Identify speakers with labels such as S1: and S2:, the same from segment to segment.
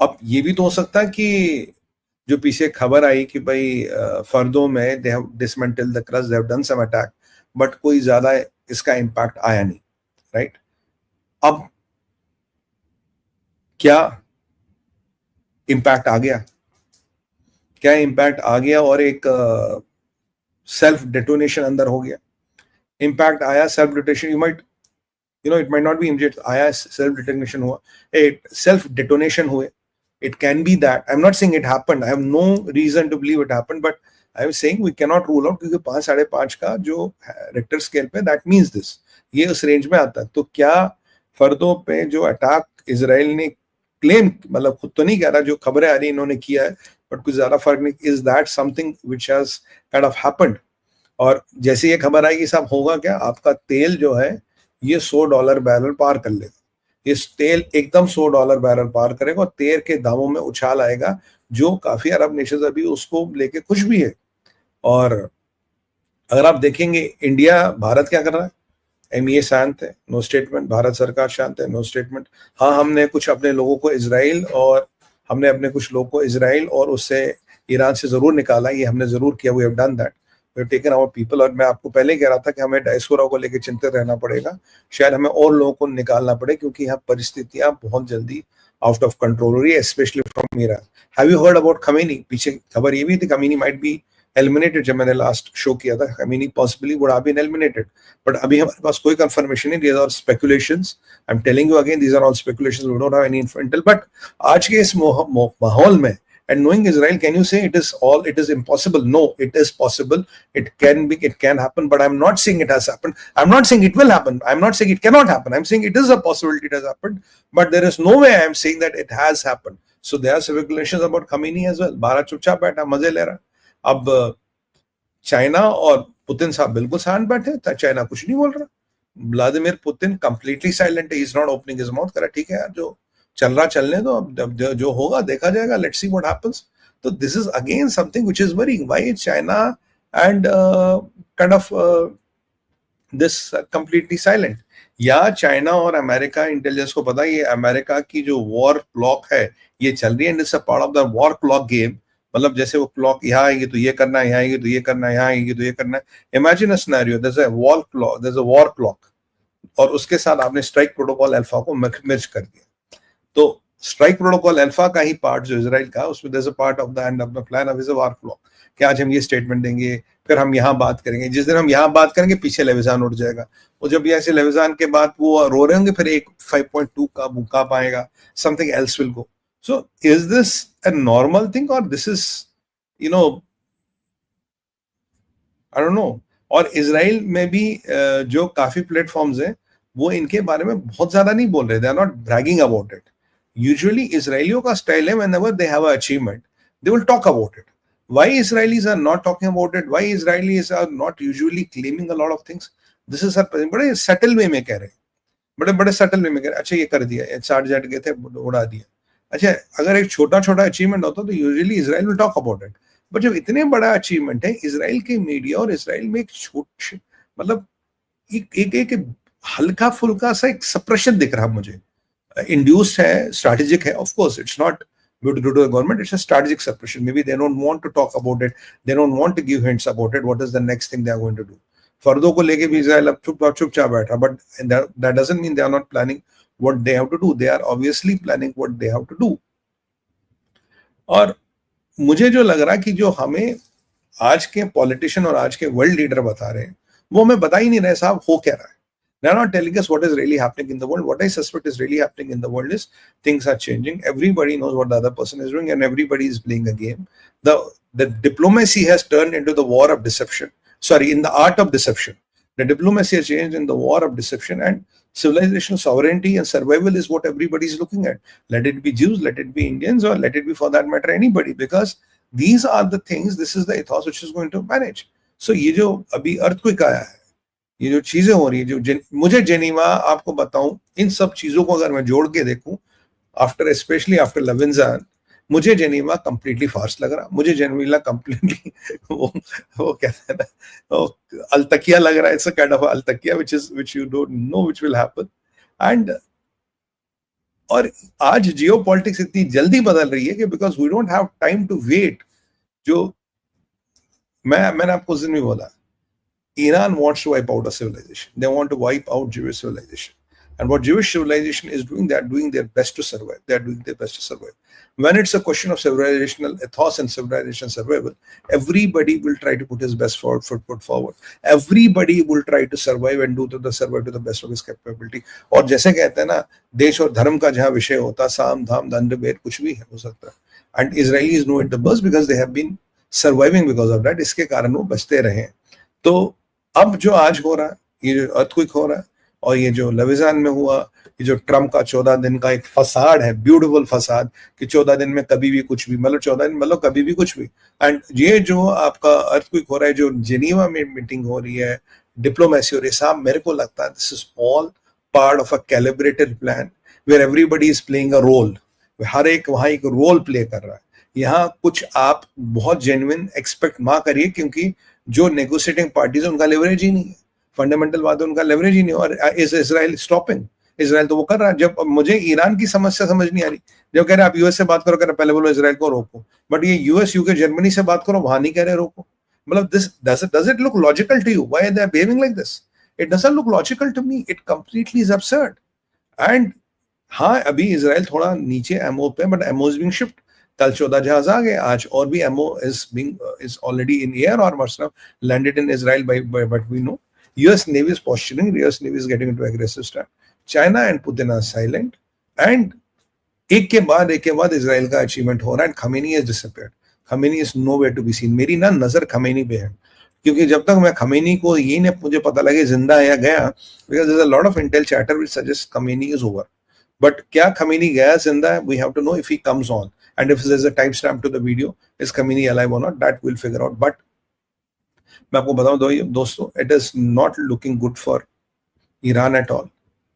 S1: अब ये भी तो हो सकता है कि जो पीछे खबर आई कि भाई फर्दों में they have dismantle the crust, they have done some attack, but कोई ज्यादा इसका इम्पैक्ट आया नहीं, राइट? अब क्या इम्पैक्ट आ गया? क्या इम्पैक्ट आ गया और एक सेल्फ डेटोनेशन अंदर हो गया? इम्पैक्ट आया, self detonation, you might it might not be immediate, आया, सेल्फ डेटोनेशन हुआ, एक सेल्फ डेटोनेशन हुए. It can be that. I'm not saying it happened. I have no reason to believe it happened, but I am saying we cannot rule out क्योंकि 5 5.5 का जो Richter scale पे that means this, ये उस range में आता है. तो क्या फर्दों पे जो अटैक इजराइल ने क्लेम, मतलब खुद तो नहीं कह रहा, जो खबरें आ रही इन्होंने किया है, बट कुछ ज्यादा फर्क नहीं, is that something which has kind of happened? और जैसे ये खबर आई कि साहब होगा क्या, आपका तेल जो है ये $100 बैरल पार कर लेगा. इस तेल एकदम $100 बैरल पार करेगा और तेल के दामों में उछाल आएगा, जो काफी अरब नेशंस अभी उसको लेके खुश भी है. और अगर आप देखेंगे इंडिया, भारत क्या कर रहा है? एमईए शांत है, नो स्टेटमेंट. भारत सरकार शांत है, नो स्टेटमेंट. हाँ, हमने कुछ अपने लोगों को इजराइल और हमने अपने कुछ लोगों को इजराइल और उससे ईरान से जरूर निकाला, ये हमने जरूर किया, we have done that, we have taken our people. और मैं आपको पहले ही कह रहा था कि हमें डायस्पोरा को लेकर चिंतित रहना पड़ेगा, शायद हमें और लोगों को निकालना पड़े, क्योंकि यहाँ परिस्थितियां बहुत जल्दी आउट ऑफ कंट्रोल हो रही है, specially from Iran. Have you heard about Khomeini? पीछे खबर ये भी थी खमीनी माइट बी एलिमिनेटेड. जब मैंने लास्ट शो किया था, Khamenei possibly would have been eliminated, but अभी हमारे पास कोई कंफर्मेशन नहीं. These are speculations. I am telling you again, these are all speculations, we don't have any intel. But आज के इस माहौल में, and knowing Israel, can you say it is impossible? No, it is possible. It can be, it can happen, but I'm not saying it has happened. I'm not saying it will happen. I'm not saying it cannot happen. I'm saying it is a possibility it has happened, but there is no way I'm saying that it has happened. So there are speculations about Khamenei as well. Bharat चुपचाप बैठा, मजे ले रहा. अब China और Putin साहब बिल्कुल शांत बैठे, चाइना कुछ नहीं बोल रहा. व्लादिमीर पुतिन कंप्लीटली साइलेंट है, he is not opening his mouth. करा ठीक है यार, जो चल रहा चलने दो, अब जो होगा देखा जाएगा, लेट्स सी व्हाट हैपेंस. तो this is again something which is worrying. Why China and kind of this completely silent? या चाइना और अमेरिका इंटेलिजेंस को पता है ये अमेरिका की जो वॉर क्लॉक है ये चल रही है, and it's a part of the war clock game. मतलब जैसे वो क्लॉक यहाँ आएगी तो ये करना है, यहाँ आएगी तो ये करना है, यहाँ आएगी तो ये करना है. Imagine a scenario, there is a war clock, there is a war clock, और उसके साथ आपने स्ट्राइक प्रोटोकॉल अल्फा को मिर्च कर दिया. तो स्ट्राइक प्रोटोकॉल अल्फा का ही पार्ट जो इजराइल का, उसमें there is a part of the end of the plan of is a war clock, कि आज हम ये स्टेटमेंट देंगे, फिर हम यहाँ बात करेंगे. जिस दिन हम यहाँ बात करेंगे पीछे लेविजान उठ जाएगा, और जब ऐसे लेविजान के बाद वो रो रहे होंगे, फिर एक 5.2 का भूकंप आएगा, something else will go. So is this a normal thing और this is I don't know. और इजराइल में भी जो काफी प्लेटफॉर्म्स हैं वो इनके बारे में बहुत ज्यादा नहीं बोल रहे, they are not bragging about it. Usually इसराइलियों का स्टाइल है, whenever they have a achievement they will talk about it. Why Israelis are not talking about it? Why Israelis are not usually claiming a lot of things? This is बड़े subtle way में कह रहे हैं, बड़े बड़े subtle way में कह रहे हैं. अच्छा ये कर दिया, 60 जेट गए थे उड़ा दिया. अच्छा, अगर एक छोटा छोटा अचीवमेंट होता तो usually Israel will talk about it. But जब इतने बड़ा अचीवमेंट है, इजराइल के मीडिया और इजराइल में एक छोट, मतलब एक हल्का फुल्का सा एक सप्रेशन दिख रहा मुझे. इंड्यूस्ड है, स्ट्रैटेजिक है, of course it's not due to the government, it's a strategic suppression. Maybe they don't want to talk about it, they don't want to give hints about it, what is the next thing they are going to do. फर्दों को लेके भी Israel अब चुपचाप बैठा, but that doesn't mean they are not planning what they have to do. They are obviously planning what they have to do. और मुझे जो लग रहा है कि जो हमें आज के पॉलिटिशियन और आज के वर्ल्ड लीडर बता रहे हैं वो हमें बता ही नहीं रहे साहब हो क्या रहा है. They are not telling us what is really happening in the world. What I suspect is really happening in the world is things are changing. Everybody knows what the other person is doing, and everybody is playing a game. The diplomacy has turned into the war of deception. Sorry, in the art of deception. The diplomacy has changed in the war of deception, and civilizational sovereignty and survival is what everybody is looking at. Let it be Jews, let it be Indians, or let it be for that matter anybody, because these are the things. This is the ethos which is going to manage. So ये जो अभी earthquake आया है, ये जो चीजें हो रही है, जो मुझे जेनीवा, आपको बताऊं, इन सब चीजों को अगर मैं जोड़ के देखूं, आफ्टर स्पेशली आफ्टर लेविंजान, मुझे जेनीवा कंप्लीटली फार्स लग रहा. मुझे जेनीवा कंप्लीटली वो कहते हैं ना, अलतकिया लग रहा है. इट्स अ काइंड ऑफ अलतकिया which you don't know which will happen. And और आज जियो पॉलिटिक्स इतनी जल्दी बदल रही है कि because we don't have time to wait. जो मैंने आपको उस दिन भी बोला, Iran wants to wipe out a civilization. They want to wipe out Jewish civilization. And what Jewish civilization is doing, they are doing their best to survive. They are doing their best to survive. When it's a question of civilizational ethos and civilization survival, everybody will try to put his best foot forward. Everybody will try to survive and survive to the best of his capability. और जैसे कहते हैं ना, देश और धर्म का जहाँ विषय होता, साम धाम दंड भेद कुछ भी हो सकता है. And Israelis know it the best because they have been surviving because of that. इसके कारण वो बचते रहे. तो अब जो आज हो रहा है, ये जो अर्थक्वेक हो रहा है और ये जो लविजान में हुआ, ये जो ट्रम्प का 14 दिन का एक फसाद है, ब्यूटीफुल फसाद, कि 14 दिन में कभी भी कुछ भी, मतलब 14 दिन मतलब कभी भी कुछ भी. एंड ये जो आपका अर्थक्वेक हो रहा है, जो जेनीवा में मीटिंग हो रही है, डिप्लोमेसी हो रही है, साहब मेरे को लगता है this is all part of a calibrated plan where everybody is playing a role. हर एक वहां एक रोल प्ले कर रहा है. यहाँ कुछ आप बहुत जेन्युइन एक्सपेक्ट ना करिए, क्योंकि जो नेगोशिएटिंग पार्टीज है उनका लेवरेज ही नहीं है. फंडामेंटल बात है, उनका लेवरेज ही नहीं. और इज इजराइल स्टॉपिंग? इजराइल तो वो कर रहा है. जब मुझे ईरान की समस्या समझ नहीं आ रही, जब कह रहे आप यूएस से बात करो, कह रहे पहले बोलो इजराइल को रोको, बट ये यूएस यूके जर्मनी से बात करो, वहां नहीं कह रहे रोको. मतलब this does it look logical to you? Why they are behaving like this? It doesn't look logical to me. It completely is absurd. And हाँ, अभी इजराइल थोड़ा नीचे एमओ पे, but MO is being shift. कल 14 जहाज आ गए, आज और भी MO is already in air or must have landed in Israel by but we know US Navy is posturing, US Navy is getting into aggressive stand. China and Putin are silent, and एक के बाद Israel का achievement हो रहा है. Khamenei has disappeared. Khamenei is nowhere to be seen. मेरी ना नजर खमेनी पे है, क्योंकि जब तक मैं खमेनी को ये नहीं मुझे पता लगे जिंदा है या गया, because there's a lot of intel chatter which suggests Khamenei is over. But क्या खमेनी गया जिंदा है? We have to know if he comes on. And if there's a timestamp to the video, is Khamenei alive or not? That we'll figure out. But मैं आपको बताऊं दोस्तों, it is not looking good for Iran at all.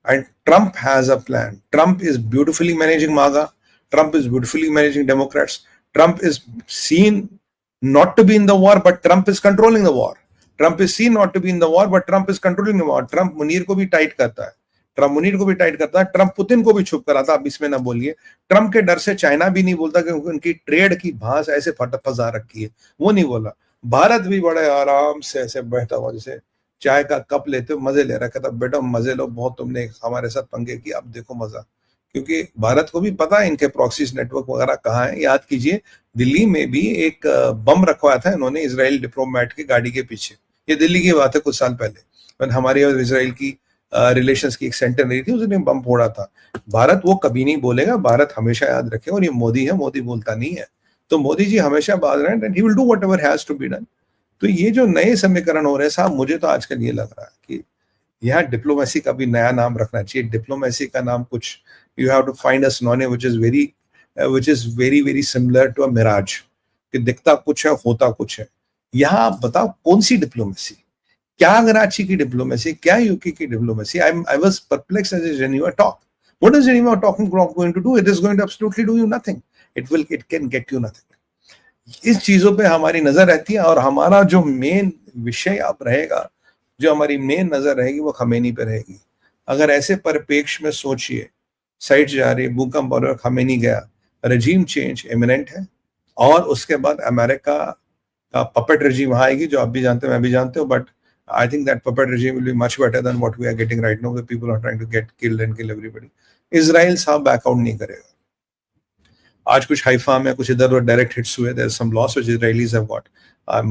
S1: And Trump has a plan. Trump is beautifully managing MAGA. Trump is beautifully managing Democrats. Trump is seen not to be in the war, but Trump is controlling the war. Trump is seen not to be in the war, but Trump is controlling the war. Trump Munir को भी tight करता है. Trump Putin को भी छुप कराता. आप इसमें ना बोलिए. ट्रम्प के डर से चाइना भी नहीं बोलता, क्योंकि उनकी ट्रेड की भांस ऐसे फंसा रखी है, वो नहीं बोला. भारत भी बड़े आराम से ऐसे बैठा हुआ, जैसे चाय का कप लेते हो मजे ले रहा, कहता बेटा मजे लो, बहुत तुमने हमारे साथ पंगे किए, अब देखो मजा. क्योंकि भारत को भी पता है इनके प्रॉक्सीज नेटवर्क वगैरह कहाँ है. याद कीजिए, दिल्ली में भी एक बम रखवाया था इन्होंने इजराइल डिप्लोमेट की गाड़ी के पीछे. ये दिल्ली की बात है, कुछ साल पहले, हमारी और इसराइल की रिलेशंस की एक सेंटर नहीं थी, उसने बम फोड़ा था. भारत वो कभी नहीं बोलेगा. भारत हमेशा याद रखे, और ये मोदी है, मोदी बोलता नहीं है. तो मोदी जी हमेशा बात रहे हैं, he will do whatever has to be done. तो ये जो नए समीकरण हो रहे हैं साहब, मुझे तो आजकल ये लग रहा है कि यहाँ डिप्लोमेसी का भी नया नाम रखना चाहिए. डिप्लोमेसी का नाम कुछ, you have to find a synonym which is very very similar to a mirage, कि दिखता कुछ है होता कुछ है. यहाँ आप बताओ कौन सी डिप्लोमेसी? क्या कराची की डिप्लोमेसी, क्या यूके की diplomacy? I was perplexed as a Geneva talk. What is Geneva talking going to do? It is going to absolutely do you nothing. It can get you nothing. इस चीजों पे हमारी नजर रहती है, और हमारा जो मेन विषय अब रहेगा, जो हमारी मेन नजर रहेगी, वो खमेनी पे रहेगी. अगर ऐसे परिप्रेक्ष्य में सोचिए, साइट जा रही, भूकंप और खमेनी गया, रजीम चेंज इमिनेंट है. और उसके बाद अमेरिका का पपेट रजीम वहां आएगी, जो आप भी जानते हो, मैं भी जानते हूँ. But I think that puppet regime will be much better than what we are getting right now. The people are trying to get killed and kill everybody. Israel साहब बैकआउट नहीं करेगा. आज कुछ हाइफा में कुछ इधर उधर डायरेक्ट हिट्स हुए. There is some loss which Israelis have got.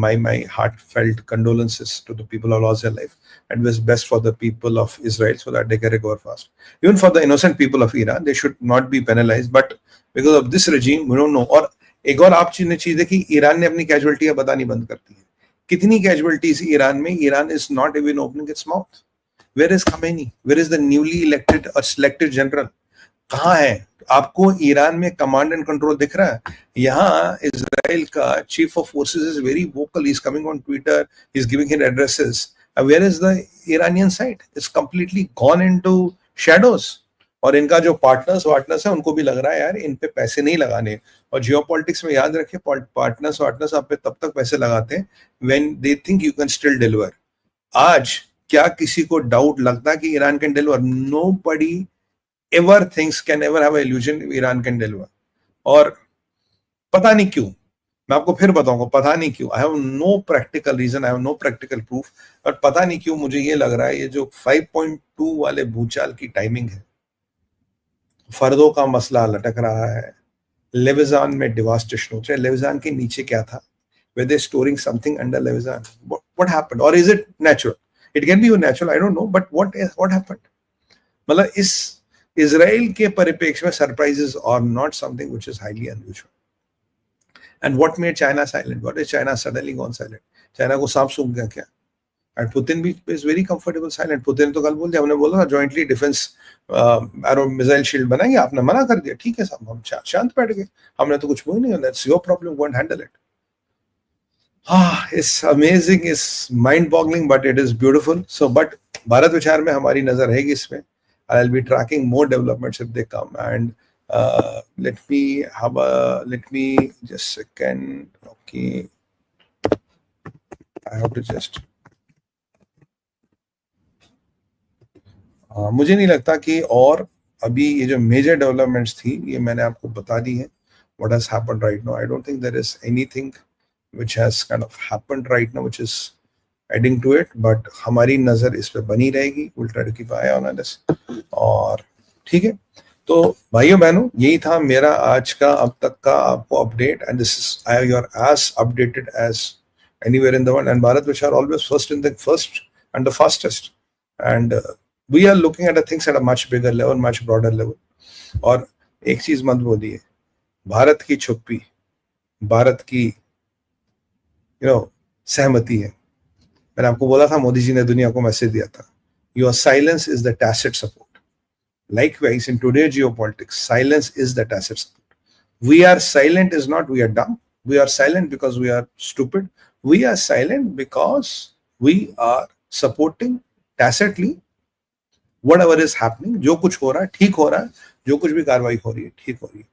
S1: My heartfelt condolences to the people who lost their life, and wish best for the people of Israel so that they can recover fast. Even for the innocent people of Iran, they should not be penalized. But because of this regime, we don't know. और एक और आप चीज देखी, Iran ने अपनी कैजुअलिटियां बतानी बंद कर दी है. कितनी कैजुअलिटीज ईरान में? Iran is not even opening its mouth. Where is Khamenei? Where is the newly elected और सिलेक्टेड जनरल? कहाँ है? आपको ईरान में कमांड एंड कंट्रोल दिख रहा है? यहाँ इजराइल का chief of forces is very vocal. He is coming on Twitter, he is giving him addresses. Where is the Iranian side? It's completely gone into shadows. और इनका जो partners है, उनको भी लग रहा है यार इन पे पैसे नहीं लगाने. और जियोपॉलिटिक्स में याद रखिए, पार्टनर्स आप पे तब तक पैसे लगाते हैं when they think you can still deliver. आज क्या किसी को डाउट लगता है कि Iran can deliver? Nobody ever thinks, can ever have an illusion Iran can deliver. और पता नहीं क्यों, मैं आपको फिर बताऊंगा पता नहीं क्यों, I have no practical reason, I have no practical proof, but पता नहीं क्यों मुझे ये लग रहा है ये जो 5.2 वाले भूचाल की टाइमिंग है, फर्दों का मसला लटक रहा है, लेविजान में डिवास्टेशन हो रहा है, लेविजान के नीचे क्या था, were they storing something under Leviathan? What happened? Or is it natural? It can be natural, I don't know, but what happened? मतलब इस इजराइल के परिप्रेक्ष्य में सरप्राइजेस और not something which is highly unusual. And what made China silent? What is China suddenly gone silent? China को सांप सूंघ गया क्या? एंड पुतिन भी is very comfortable silent. Putin तो कल बोल दिया, हमने बोला ना jointly defence arrow missile shield बनाएंगे, आपने मना कर दिया, ठीक है साहब, हम शांत बैठ गए, हमने तो कुछ बोल नहीं, that's your problem, go and handle it. It's amazing, it's mind-boggling, but it is beautiful. So, but Bharat विचार में हमारी नजर रहेगी इसमें. I'll be tracking more developments if they come. And let me just a second. Okay, I have to just. मुझे नहीं लगता कि और अभी ये जो मेजर डेवलपमेंट्स थी ये मैंने आपको बता दी है. What has happened right now? I don't think there is anything which has kind of happened right now which is adding to it, but हमारी नजर इस पे बनी रहेगी. We'll try to keep an eye on this. और ठीक है, तो भाइयों बहनों यही था मेरा आज का अब तक का आपको update. And this is I you are as updated as anywhere in the world, and Bharat which are always first and the fastest, and we are looking at the things at a much bigger level, much broader level. और एक चीज मत बोलिए, भारत की छुप्पी, भारत की सहमति है. मैंने आपको बोला था, मोदी जी ने दुनिया को मैसेज दिया था, your silence is the tacit support. Likewise, in today's geopolitics, silence is the tacit support. We are silent is not we are dumb. We are silent because we are stupid. We are silent because we are supporting tacitly whatever is happening. जो कुछ हो रहा है ठीक हो रहा है, जो कुछ भी कार्रवाई हो रही है ठीक हो रही है.